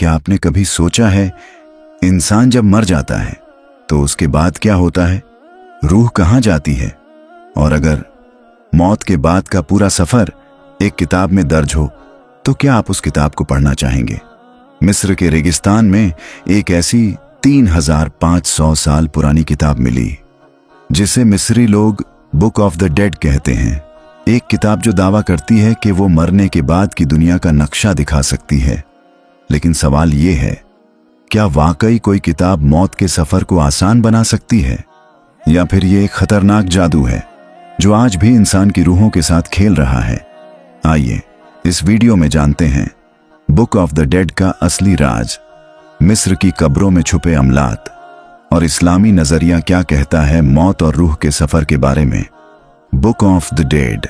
क्या आपने कभी सोचा है, इंसान जब मर जाता है तो उसके बाद क्या होता है? रूह कहाँ जाती है? और अगर मौत के बाद का पूरा सफर एक किताब में दर्ज हो तो क्या आप उस किताब को पढ़ना चाहेंगे? मिस्र के रेगिस्तान में एक ऐसी 3500 साल पुरानी किताब मिली जिसे मिस्री लोग बुक ऑफ द डेड कहते हैं। एक किताब जो दावा करती है कि वो मरने के बाद की दुनिया का नक्शा दिखा सकती है। लेकिन सवाल ये है, क्या वाकई कोई किताब मौत के सफर को आसान बना सकती है, या फिर ये एक खतरनाक जादू है जो आज भी इंसान की रूहों के साथ खेल रहा है? आइए इस वीडियो में जानते हैं बुक ऑफ द डेड का असली राज, मिस्र की कब्रों में छुपे अमलात, और इस्लामी नजरिया क्या कहता है मौत और रूह के सफर के बारे में। बुक ऑफ द डेड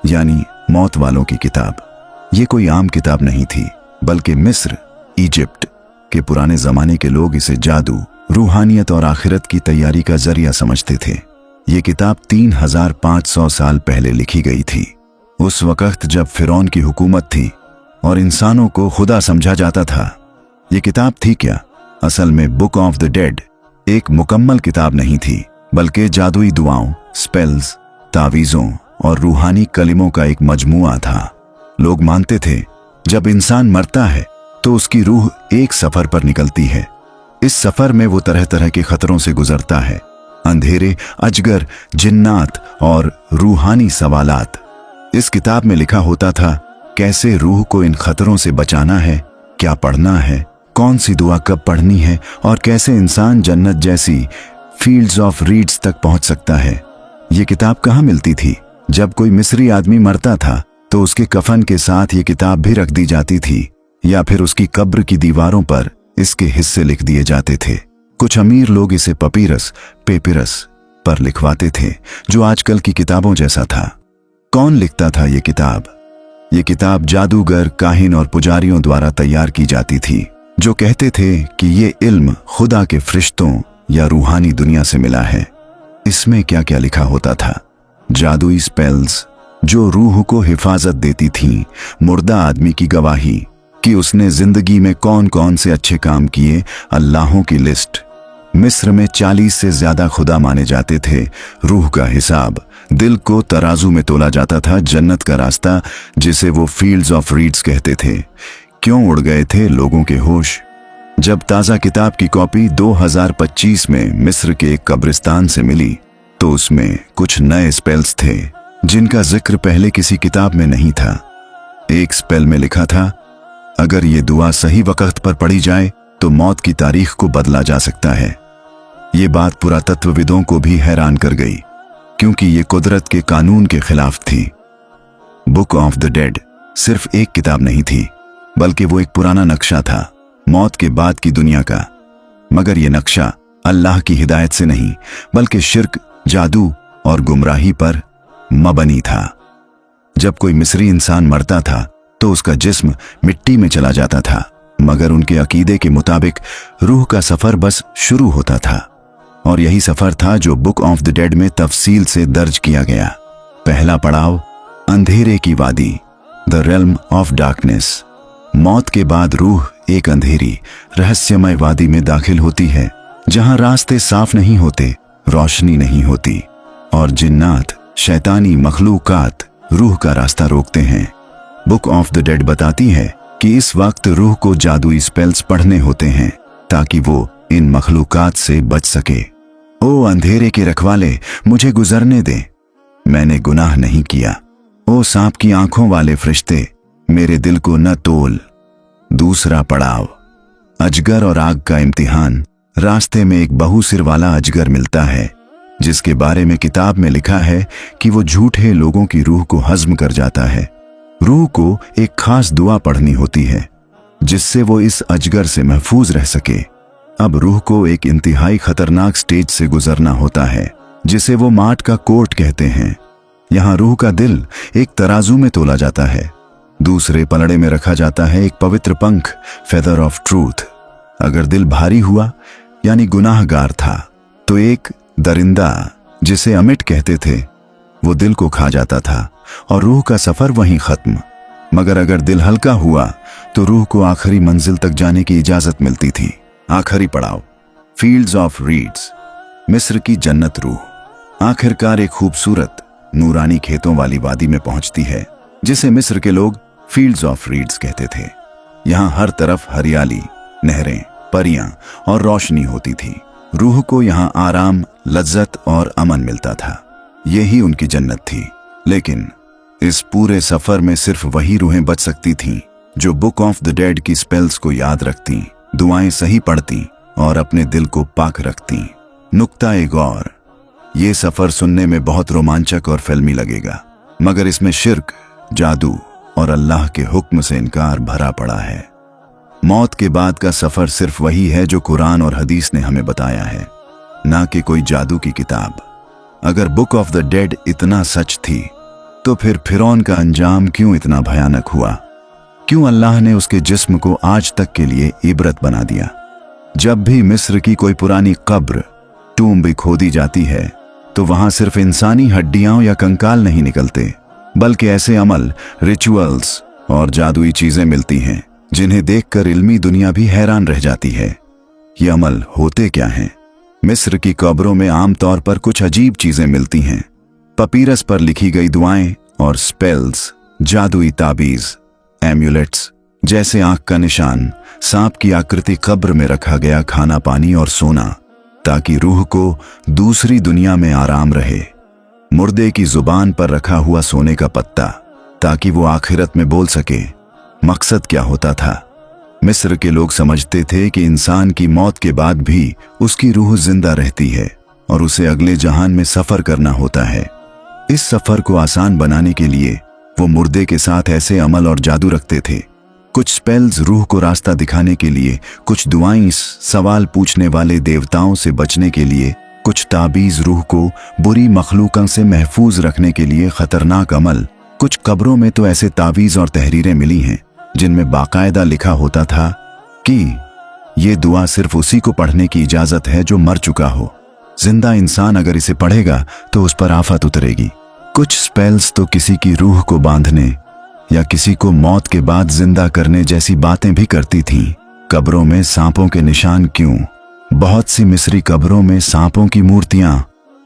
यानी मौत वालों की किताब। ये कोई आम किताब नहीं थी, बल्कि मिस्र, इजिप्ट के पुराने जमाने के लोग इसे जादू, रूहानियत और आखिरत की तैयारी का जरिया समझते थे। ये किताब 3500 साल पहले लिखी गई थी, उस वक्त जब फिरौन की हुकूमत थी और इंसानों को खुदा समझा जाता था। ये किताब थी क्या? असल में बुक ऑफ द डेड एक मुकम्मल किताब नहीं थी, बल्कि जादुई दुआओं, स्पेल्स, तावीज़ों और रूहानी कलिमों का एक मजमूआ था। लोग मानते थे जब इंसान मरता है तो उसकी रूह एक सफर पर निकलती है। इस सफर में वो तरह तरह के खतरों से गुजरता है, अंधेरे, अजगर, जिन्नात और रूहानी सवालात। इस किताब में लिखा होता था कैसे रूह को इन खतरों से बचाना है, क्या पढ़ना है, कौन सी दुआ कब पढ़नी है, और कैसे इंसान जन्नत जैसी फील्ड्स ऑफ रीड्स तक पहुंच सकता है। ये किताब कहाँ मिलती थी? जब कोई मिस्री आदमी मरता था तो उसके कफन के साथ ये किताब भी रख दी जाती थी, या फिर उसकी कब्र की दीवारों पर इसके हिस्से लिख दिए जाते थे। कुछ अमीर लोग इसे पपीरस, पेपिरस पर लिखवाते थे, जो आजकल की किताबों जैसा था। कौन लिखता था ये किताब? ये किताब जादूगर, काहिन और पुजारियों द्वारा तैयार की जाती थी, जो कहते थे कि ये इल्म खुदा के फरिश्तों या रूहानी दुनिया से मिला है। इसमें क्या क्या लिखा होता था? जादुई स्पेल्स जो रूह को हिफाजत देती थीं, मुर्दा आदमी की गवाही कि उसने जिंदगी में कौन कौन से अच्छे काम किए, अल्लाहों की लिस्ट। मिस्र में 40 से ज्यादा खुदा माने जाते थे। रूह का हिसाब, दिल को तराजू में तोला जाता था, जन्नत का रास्ता जिसे वो फील्ड्स ऑफ रीड्स कहते थे। क्यों उड़ गए थे लोगों के होश? जब ताज़ा किताब की कॉपी 2025 में मिस्र के एक कब्रिस्तान से मिली तो उसमें कुछ नए स्पेल्स थे जिनका जिक्र पहले किसी किताब में नहीं था। एक स्पेल में लिखा था, अगर ये दुआ सही वक्त पर पढ़ी जाए तो मौत की तारीख को बदला जा सकता है। ये बात पुरातत्वविदों को भी हैरान कर गई, क्योंकि ये कुदरत के कानून के खिलाफ थी। बुक ऑफ द डेड सिर्फ एक किताब नहीं थी, बल्कि वो एक पुराना नक्शा था मौत के बाद की दुनिया का। मगर ये नक्शा अल्लाह की हिदायत से नहीं, बल्कि शिर्क, जादू और गुमराही पर मबनी था। जब कोई मिस्री इंसान मरता था तो उसका जिस्म मिट्टी में चला जाता था, मगर उनके अकीदे के मुताबिक रूह का सफर बस शुरू होता था। और यही सफर था जो बुक ऑफ द डेड में तफसील से दर्ज किया गया। पहला पड़ाव, अंधेरे की वादी, द रेल्म ऑफ डार्कनेस। मौत के बाद रूह एक अंधेरी, रहस्यमय वादी में दाखिल होती है, जहां रास्ते साफ नहीं होते, रोशनी नहीं होती, और जिन्नात, शैतानी मखलूकात रूह का रास्ता रोकते हैं। बुक ऑफ द डेड बताती है कि इस वक्त रूह को जादुई स्पेल्स पढ़ने होते हैं ताकि वो इन मखलूकात से बच सके। ओ अंधेरे के रखवाले, मुझे गुजरने दे, मैंने गुनाह नहीं किया। ओ सांप की आंखों वाले फरिश्ते, मेरे दिल को न तोल। दूसरा पड़ाव, अजगर और आग का इम्तिहान। रास्ते में एक बहुसिर वाला अजगर मिलता है, जिसके बारे में किताब में लिखा है कि वो झूठे लोगों की रूह को हजम कर जाता है। रूह को एक खास दुआ पढ़नी होती है जिससे वो इस अजगर से महफूज रह सके। अब रूह को एक इंतहाई खतरनाक स्टेज से गुजरना होता है, जिसे वो माट का कोर्ट कहते हैं। यहाँ रूह का दिल एक तराजू में तोला जाता है, दूसरे पलड़े में रखा जाता है एक पवित्र पंख, फेदर ऑफ ट्रूथ। अगर दिल भारी हुआ यानी गुनाहगार था तो एक दरिंदा, जिसे अमिट कहते थे, वो दिल को खा जाता था और रूह का सफर वहीं खत्म। मगर अगर दिल हल्का हुआ तो रूह को आखिरी मंजिल तक जाने की इजाजत मिलती थी। आखिरी पड़ाव, फील्ड्स ऑफ रीड्स, मिस्र की जन्नत रूह आखिरकार एक खूबसूरत नूरानी खेतों वाली वादी में पहुंचती है, जिसे मिस्र के लोग फील्ड्स ऑफ रीड्स कहते थे। यहाँ हर तरफ हरियाली, नहरें, परियां और रोशनी होती थी। रूह को यहाँ आराम, लज्जत और अमन मिलता था। यही उनकी जन्नत थी। लेकिन इस पूरे सफर में सिर्फ वही रूहें बच सकती थीं जो बुक ऑफ द डेड की स्पेल्स को याद रखती, दुआएं सही पढ़ती और अपने दिल को पाक रखती। नुक्ता-ए गौर, ये सफर सुनने में बहुत रोमांचक और फिल्मी लगेगा, मगर इसमें शिर्क, जादू और अल्लाह के हुक्म से इनकार भरा पड़ा है। मौत के बाद का सफर सिर्फ वही है जो कुरान और हदीस ने हमें बताया है, ना कि कोई जादू की किताब। अगर बुक ऑफ द डेड इतना सच थी तो फिर फिरौन का अंजाम क्यों इतना भयानक हुआ? क्यों अल्लाह ने उसके जिस्म को आज तक के लिए इबरत बना दिया? जब भी मिस्र की कोई पुरानी कब्र, टूम्ब खोदी जाती है तो वहां सिर्फ इंसानी हड्डियां या कंकाल नहीं निकलते, बल्कि ऐसे अमल, रिचुअल्स और जादुई चीजें मिलती हैं जिन्हें देखकर इल्मी दुनिया भी हैरान रह जाती है। ये अमल होते क्या हैं? मिस्र की कब्रों में आमतौर पर कुछ अजीब चीजें मिलती हैं। पपीरस पर लिखी गई दुआएं और स्पेल्स, जादुई ताबीज, एम्यूलेट्स जैसे आंख का निशान, सांप की आकृति, कब्र में रखा गया खाना पानी और सोना ताकि रूह को दूसरी दुनिया में आराम रहे, मुर्दे की जुबान पर रखा हुआ सोने का पत्ता ताकि वो आखिरत में बोल सके। मकसद क्या होता था? मिस्र के लोग समझते थे कि इंसान की मौत के बाद भी उसकी रूह जिंदा रहती है और उसे अगले जहान में सफर करना होता है। इस सफर को आसान बनाने के लिए वो मुर्दे के साथ ऐसे अमल और जादू रखते थे। कुछ स्पेल्स रूह को रास्ता दिखाने के लिए, कुछ दुआएं सवाल पूछने वाले देवताओं से बचने के लिए, कुछ ताबीज रूह को बुरी मखलूकों से महफूज रखने के लिए, खतरनाक अमल। कुछ कब्रों में तो ऐसे तावीज और तहरीरें मिली हैं जिनमें बाकायदा लिखा होता था कि ये दुआ सिर्फ उसी को पढ़ने की इजाजत है जो मर चुका हो। जिंदा इंसान अगर इसे पढ़ेगा तो उस पर आफत उतरेगी। कुछ स्पेल्स तो किसी की रूह को बांधने या किसी को मौत के बाद जिंदा करने जैसी बातें भी करती थीं। कब्रों में सांपों के निशान क्यों? बहुत सी मिस्री कब्रों में सांपों की मूर्तियां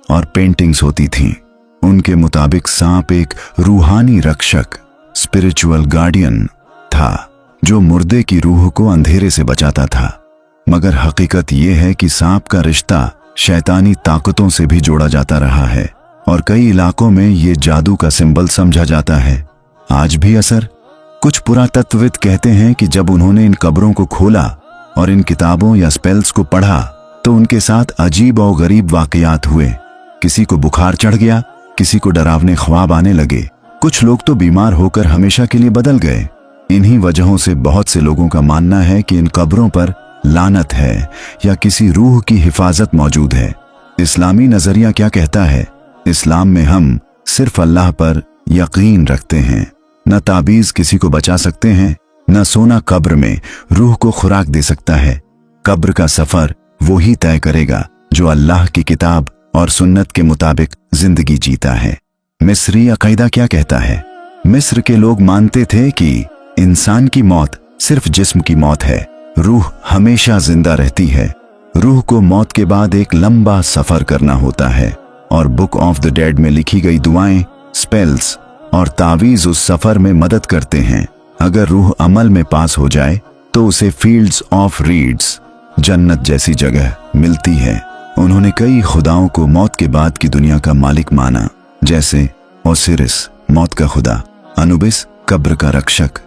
और पेंटिंग्स होती थीं। उनके मुताबिक सांप एक रूहानी रक्षक, स्पिरिचुअल गार्डियन था जो मुर्दे की रूह को अंधेरे से बचाता था। मगर हकीकत यह है कि सांप का रिश्ता शैतानी ताकतों से भी जोड़ा जाता रहा है और कई इलाकों में ये जादू का सिंबल समझा जाता है। आज भी असर। कुछ पुरातत्वविद कहते हैं कि जब उन्होंने इन कब्रों को खोला और इन किताबों या स्पेल्स को पढ़ा तो उनके साथ अजीब और गरीब वाकयात हुए। किसी को बुखार चढ़ गया, किसी को डरावने ख्वाब आने लगे, कुछ लोग तो बीमार होकर हमेशा के लिए बदल गए। इन्हीं वजहों से बहुत से लोगों का मानना है कि इन कब्रों पर लानत है या किसी रूह की हिफाजत मौजूद है। इस्लामी नजरिया क्या कहता है? इस्लाम में हम सिर्फ अल्लाह पर यकीन रखते हैं। न ताबीज किसी को बचा सकते हैं, न सोना कब्र में रूह को खुराक दे सकता है। कब्र का सफर वो ही तय करेगा जो अल्लाह की किताब और सुन्नत के मुताबिक जिंदगी जीता है। मिस्री अकीदा क्या कहता है? मिस्र के लोग मानते थे कि इंसान की मौत सिर्फ जिस्म की मौत है, रूह हमेशा जिंदा रहती है। रूह को मौत के बाद एक लंबा सफर करना होता है और बुक ऑफ द डेड में लिखी गई दुआएं, स्पेल्स और तावीज उस सफर में मदद करते हैं। अगर रूह अमल में पास हो जाए तो उसे फील्ड्स ऑफ रीड्स, जन्नत जैसी जगह मिलती है। उन्होंने कई खुदाओं को मौत के बाद की दुनिया का मालिक माना, जैसे ओसिरिस मौत का खुदा, अनुबिस कब्र का रक्षक,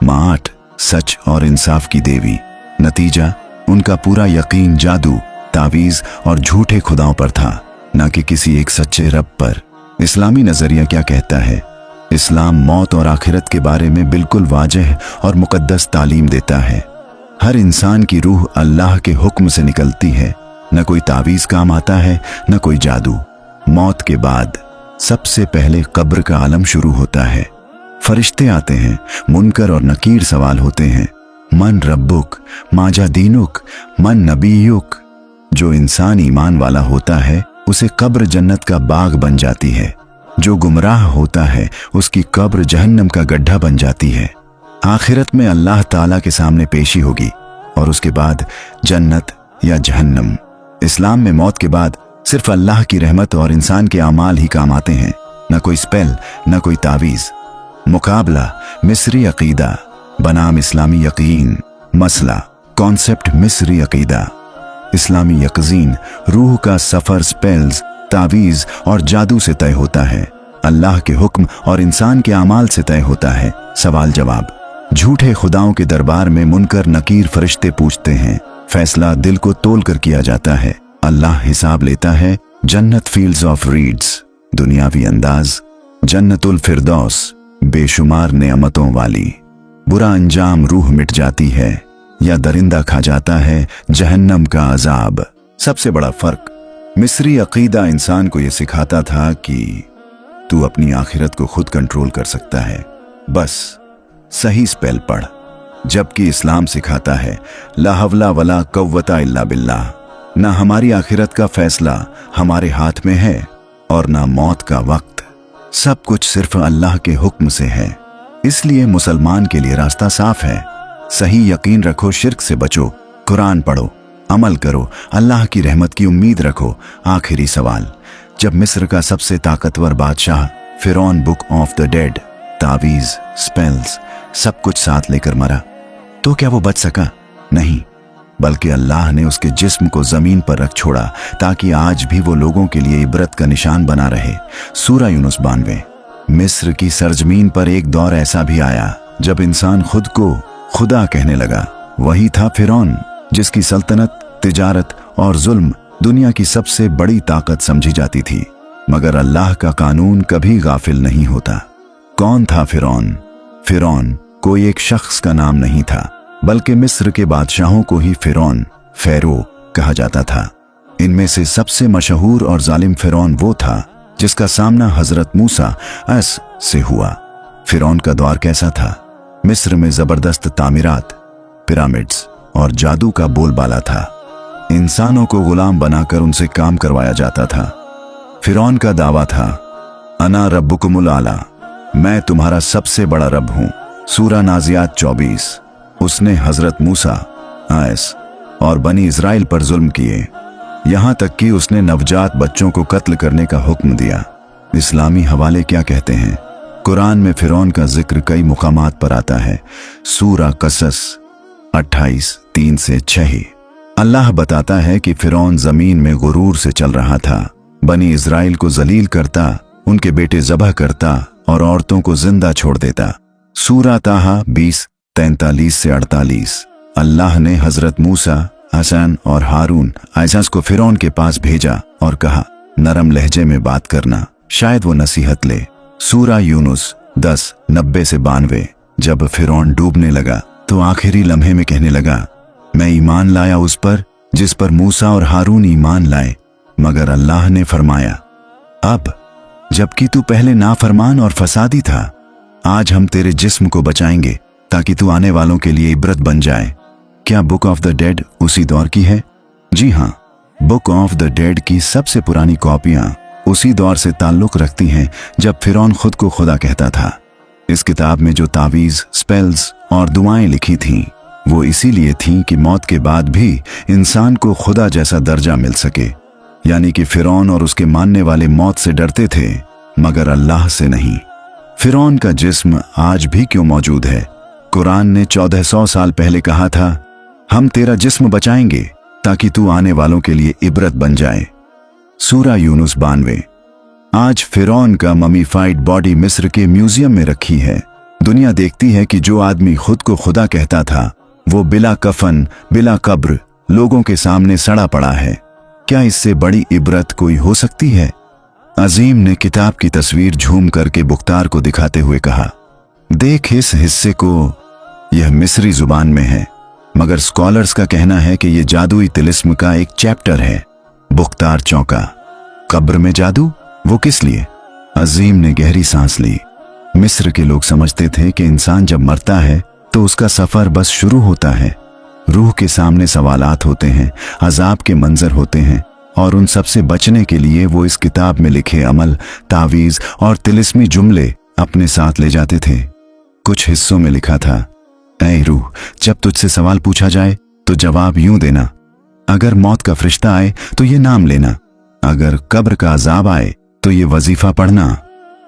माआट सच और इंसाफ की देवी। नतीजा, उनका पूरा यकीन जादू, तावीज और झूठे खुदाओं पर था, न कि किसी एक सच्चे रब पर। इस्लामी नजरिया क्या कहता है? इस्लाम मौत और आखिरत के बारे में बिल्कुल वाजह और मुकद्दस तालीम देता है। हर इंसान की रूह अल्लाह के हुक्म से निकलती है। न कोई तावीज काम आता है, न कोई जादू। मौत के बाद सबसे पहले कब्र का आलम शुरू होता है। फरिश्ते आते हैं, मुनकर और नकीर सवाल होते हैं। मन रब्बुक, माजा दीनुक, मन नबीयुक। जो इंसान ईमान वाला होता है उसे कब्र जन्नत का बाग बन जाती है। जो गुमराह होता है उसकी कब्र जहन्नम का गड्ढा बन जाती है। आखिरत में अल्लाह ताला के सामने पेशी होगी और उसके बाद जन्नत या जहन्नम। इस्लाम में मौत के बाद सिर्फ अल्लाह की रहमत और इंसान के अमाल ही काम आते हैं, न कोई स्पेल, न कोई तावीज। मुकाबला मिस्री अकीदा बनाम इस्लामी यकीन। मसला कॉन्सेप्ट मिस्री अकीदा। इस्लामी यकीन रूह का सफर स्पेल्स, तावीज और जादू से तय होता है। अल्लाह के हुक्म और इंसान के अमाल से तय होता है। सवाल जवाब। झूठे खुदाओं के दरबार में मुनकर नकीर फरिश्ते पूछते हैं। फैसला दिल को तोल कर किया जाता है। अल्लाह हिसाब लेता है। जन्नत फील्ड्स ऑफ रीड्स, दुनियावी अंदाज। जन्नतुल फिरदौस, बेशुमार नेमतों वाली। बुरा अंजाम रूह मिट जाती है या दरिंदा खा जाता है जहन्नम का अजाब। सबसे बड़ा फर्क, मिस्री अकीदा इंसान को यह सिखाता था कि तू अपनी आखिरत को खुद कंट्रोल कर सकता है, बस सही स्पेल पढ़। जबकि इस्लाम सिखाता है ला हवला वला कव्वता इल्ला बिल्लाह, ना हमारी आखिरत का फैसला हमारे हाथ में है और ना मौत का वक्त। सब कुछ सिर्फ अल्लाह के हुक्म से है। इसलिए मुसलमान के लिए रास्ता साफ है। सही यकीन रखो, शिर्क से बचो, कुरान पढ़ो, अमल करो, अल्लाह की रहमत की उम्मीद रखो। आखिरी सवाल, जब मिस्र का सबसे ताकतवर बादशाह फिरौन बुक ऑफ द डेड, तावीज, स्पेल्स, सब कुछ साथ लेकर मरा, तो क्या वो बच सका? नहीं, बल्कि अल्लाह ने उसके जिस्म को जमीन पर रख छोड़ा ताकि आज भी वो लोगों के लिए इबरत का निशान बना रहे। सूरा यूनुस 92। मिस्र की सरजमीन पर एक दौर ऐसा भी आया जब इंसान खुद को खुदा कहने लगा। वही था फिरौन, जिसकी सल्तनत, तिजारत और जुल्म दुनिया की सबसे बड़ी ताकत समझी जाती थी। मगर अल्लाह का कानून कभी गाफिल नहीं होता। कौन था फिरौन? फिरौन कोई एक शख्स का नाम नहीं था, बल्कि मिस्र के बादशाहों को ही फिरौन, फेरो कहा जाता था। इनमें से सबसे मशहूर और जालिम फिरौन वो था जिसका सामना हजरत मूसा अस से हुआ। फिरौन का दौर कैसा था? मिस्र में जबरदस्त तामीरात, पिरामिड्स और जादू का बोलबाला था। इंसानों को गुलाम बनाकर उनसे काम करवाया जाता था। फिरौन का दावा था, अना रब्बुकुमुल आला, मैं तुम्हारा सबसे बड़ा रब हूं। सूरा नाजियात 24। उसने हजरत मूसा, आयस और बनी इजराइल पर जुल्म किए, यहां तक कि उसने नवजात बच्चों को कत्ल करने का हुक्म दिया। इस्लामी हवाले क्या कहते हैं? कुरान में फिरौन का जिक्र कई मुकामात पर आता है। सूरा कसस 28, 3 से 6। अल्लाह बताता है कि फिरौन जमीन में गुरूर से चल रहा था, बनी इजराइल को जलील करता, उनके बेटे ज़बह करता और औरतों को जिंदा छोड़ देता। सूरा ताहा 20, 43 से 48। अल्लाह ने हजरत मूसा, हसन और हारून आयसास को फिरौन के पास भेजा और कहा, नरम लहजे में बात करना, शायद वो नसीहत ले। सूरा यूनुस 10, 90 से 92। जब फिरौन डूबने लगा तो आखिरी लम्हे में कहने लगा, मैं ईमान लाया उस पर जिस पर मूसा और हारून ईमान लाए। मगर अल्लाह ने फरमाया, अब जबकि तू पहले नाफरमान और फसादी था, आज हम तेरे जिस्म को बचाएंगे ताकि तू आने वालों के लिए इबरत बन जाए। क्या बुक ऑफ द डेड उसी दौर की है? जी हाँ, बुक ऑफ द डेड की सबसे पुरानी कॉपियां उसी दौर से ताल्लुक रखती हैं जब फिरौन खुद को खुदा कहता था। इस किताब में जो तावीज, स्पेल्स और दुआएं लिखी थीं, वो इसीलिए थीं कि मौत के बाद भी इंसान को खुदा जैसा दर्जा मिल सके। यानी कि फिरौन और उसके मानने वाले मौत से डरते थे, मगर अल्लाह से नहीं। फिरौन का जिस्म आज भी क्यों मौजूद है? कुरान ने 1400 साल पहले कहा था, हम तेरा जिस्म बचाएंगे ताकि तू आने वालों के लिए इबरत बन जाए। सूरा यूनुस 92। आज फिरौन का ममीफाइड बॉडी मिस्र के म्यूजियम में रखी है। दुनिया देखती है कि जो आदमी खुद को खुदा कहता था, वो बिला कफन, बिला कब्र लोगों के सामने सड़ा पड़ा है। क्या इससे बड़ी इबरत कोई हो सकती है? अजीम ने किताब की तस्वीर झूम करके बुख्तार को दिखाते हुए कहा, देख इस हिस्से को, यह मिस्री जुबान में है, मगर स्कॉलर्स का कहना है कि यह जादुई तिलिस्म का एक चैप्टर है। बुख्तार चौंका, कब्र में जादू? वो किस लिए? अजीम ने गहरी सांस ली। मिस्र के लोग समझते थे कि इंसान जब मरता है तो उसका सफर बस शुरू होता है। रूह के सामने सवालात होते हैं, अजाब के मंजर होते हैं और उन सब से बचने के लिए वो इस किताब में लिखे अमल, तावीज और तिलिस्मी जुमले अपने साथ ले जाते थे। कुछ हिस्सों में लिखा था, ऐ रूह, जब तुझसे सवाल पूछा जाए तो जवाब यूं देना, अगर मौत का फरिश्ता आए तो ये नाम लेना, अगर कब्र का अजाब आए तो ये वजीफा पढ़ना।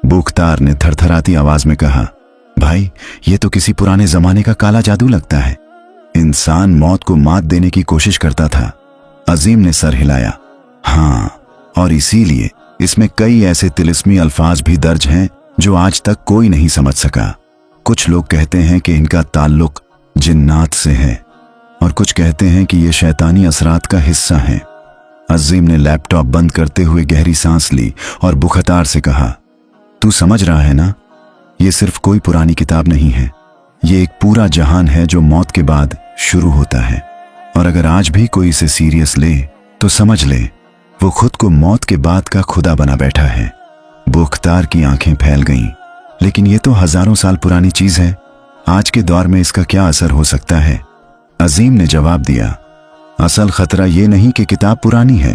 बुख्तार ने थरथराती आवाज में कहा, भाई ये तो किसी पुराने जमाने का काला जादू लगता है। इंसान मौत को मात देने की कोशिश करता था। अजीम ने सर हिलाया, हाँ, और इसीलिए इसमें कई ऐसे तिलिस्मी अल्फाज भी दर्ज हैं जो आज तक कोई नहीं समझ सका। कुछ लोग कहते हैं कि इनका ताल्लुक जिन्नात से है और कुछ कहते हैं कि ये शैतानी असरात का हिस्सा है। अजीम ने लैपटॉप बंद करते हुए गहरी सांस ली और बुख्तार से कहा, तू समझ रहा है ना, ये सिर्फ कोई पुरानी किताब नहीं है, ये एक पूरा जहान है जो मौत के बाद शुरू होता है। और अगर आज भी कोई इसे सीरियस ले तो समझ ले वो खुद को मौत के बाद का खुदा बना बैठा है। बुख्तार की आंखें फैल गईं, लेकिन ये तो हजारों साल पुरानी चीज है, आज के दौर में इसका क्या असर हो सकता है? अजीम ने जवाब दिया, असल खतरा ये नहीं कि किताब पुरानी है,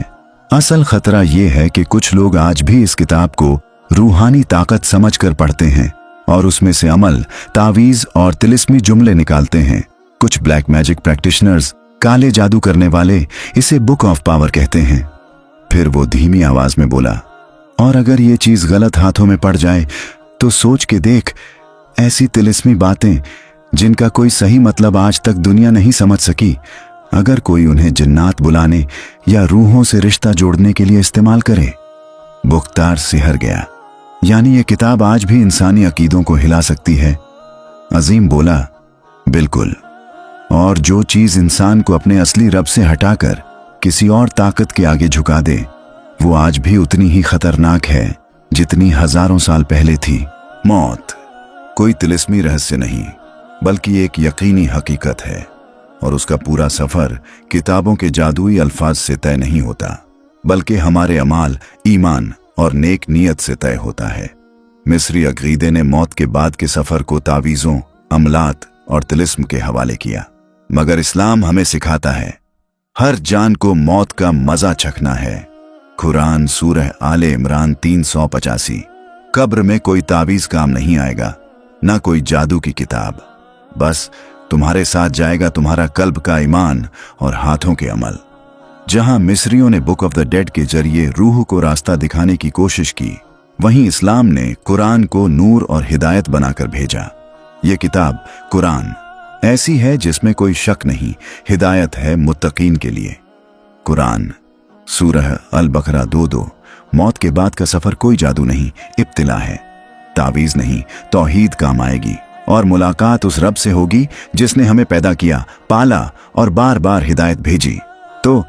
असल खतरा ये है कि कुछ लोग आज भी इस किताब को रूहानी ताकत समझकर पढ़ते हैं और उसमें से अमल, तावीज और तिलिस्मी जुमले निकालते हैं। कुछ ब्लैक मैजिक प्रैक्टिशनर्स, काले जादू करने वाले इसे बुक ऑफ पावर कहते हैं। फिर वो धीमी आवाज में बोला, और अगर ये चीज गलत हाथों में पड़ जाए तो सोच के देख, ऐसी तिलिस्मी बातें जिनका कोई सही मतलब आज तक दुनिया नहीं समझ सकी, अगर कोई उन्हें जिन्नात बुलाने या रूहों से रिश्ता जोड़ने के लिए इस्तेमाल करे। बुख्तार सिहर गया, यानी ये किताब आज भी इंसानी अकीदों को हिला सकती है? अजीम बोला, बिल्कुल, और जो चीज इंसान को अपने असली रब से हटाकर किसी और ताकत के आगे झुका दे, वो आज भी उतनी ही खतरनाक है जितनी हजारों साल पहले थी। मौत कोई तिलिस्मी रहस्य नहीं, बल्कि एक यकीनी हकीकत है, और उसका पूरा सफर किताबों के जादुई अल्फाज से तय नहीं होता, बल्कि हमारे अमाल, ईमान और नेक नीयत से तय होता है। मिस्री अकीदे ने मौत के बाद के सफर को तावीज़ों, अमलात और तिलिस्म के हवाले किया, मगर इस्लाम हमें सिखाता है हर जान को मौत का मजा चखना है। कुरान सूरह आले इमरान 385। कब्र में कोई तावीज काम नहीं आएगा, ना कोई जादू की किताब, बस तुम्हारे साथ जाएगा तुम्हारा कल्ब का ईमान और हाथों के अमल। जहां मिस्रियों ने बुक ऑफ द डेड के जरिए रूह को रास्ता दिखाने की कोशिश की, वहीं इस्लाम ने कुरान को नूर और हिदायत बनाकर भेजा। ये किताब कुरान ऐसी है जिसमें कोई शक नहीं, हिदायत है मुत्तकीन के लिए। कुरान सूरह अल बकरा 2:2। मौत के बाद का सफर कोई जादू नहीं, इब्तिला है। तावीज नहीं, तौहीद काम आएगी, और मुलाकात उस रब से होगी जिसने हमें पैदा किया, पाला और बार बार हिदायत भेजी। तो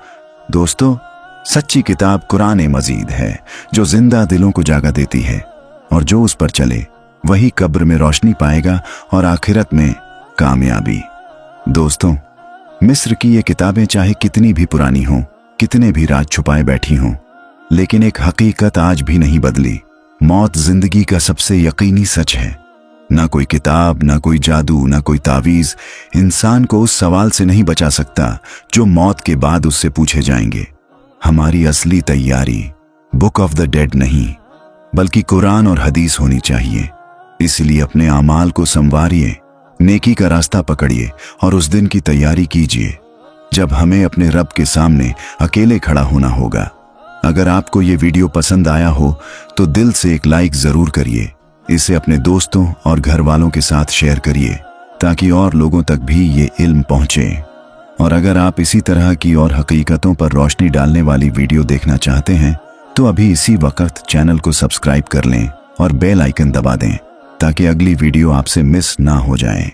दोस्तों, सच्ची किताब कुरान मजीद है, जो जिंदा दिलों को जागा देती है, और जो उस पर चले वही कब्र में रोशनी पाएगा और आखिरत में कामयाबी। दोस्तों, मिस्र की ये किताबें चाहे कितनी भी पुरानी हों, कितने भी राज छुपाए बैठी हों, लेकिन एक हकीकत आज भी नहीं बदली। मौत जिंदगी का सबसे यकीनी सच है। ना कोई किताब, ना कोई जादू, ना कोई तावीज इंसान को उस सवाल से नहीं बचा सकता जो मौत के बाद उससे पूछे जाएंगे। हमारी असली तैयारी बुक ऑफ द डेड नहीं, बल्कि कुरान और हदीस होनी चाहिए। इसलिए अपने आमाल को संवारिए, नेकी का रास्ता पकड़िए और उस दिन की तैयारी कीजिए जब हमें अपने रब के सामने अकेले खड़ा होना होगा। अगर आपको ये वीडियो पसंद आया हो तो दिल से एक लाइक जरूर करिए। इसे अपने दोस्तों और घर वालों के साथ शेयर करिए ताकि और लोगों तक भी ये इल्म पहुंचे। और अगर आप इसी तरह की और हकीकतों पर रोशनी डालने वाली वीडियो देखना चाहते हैं तो अभी इसी वक्त चैनल को सब्सक्राइब कर लें और बेल आइकन दबा दें ताकि अगली वीडियो आपसे मिस ना हो जाए।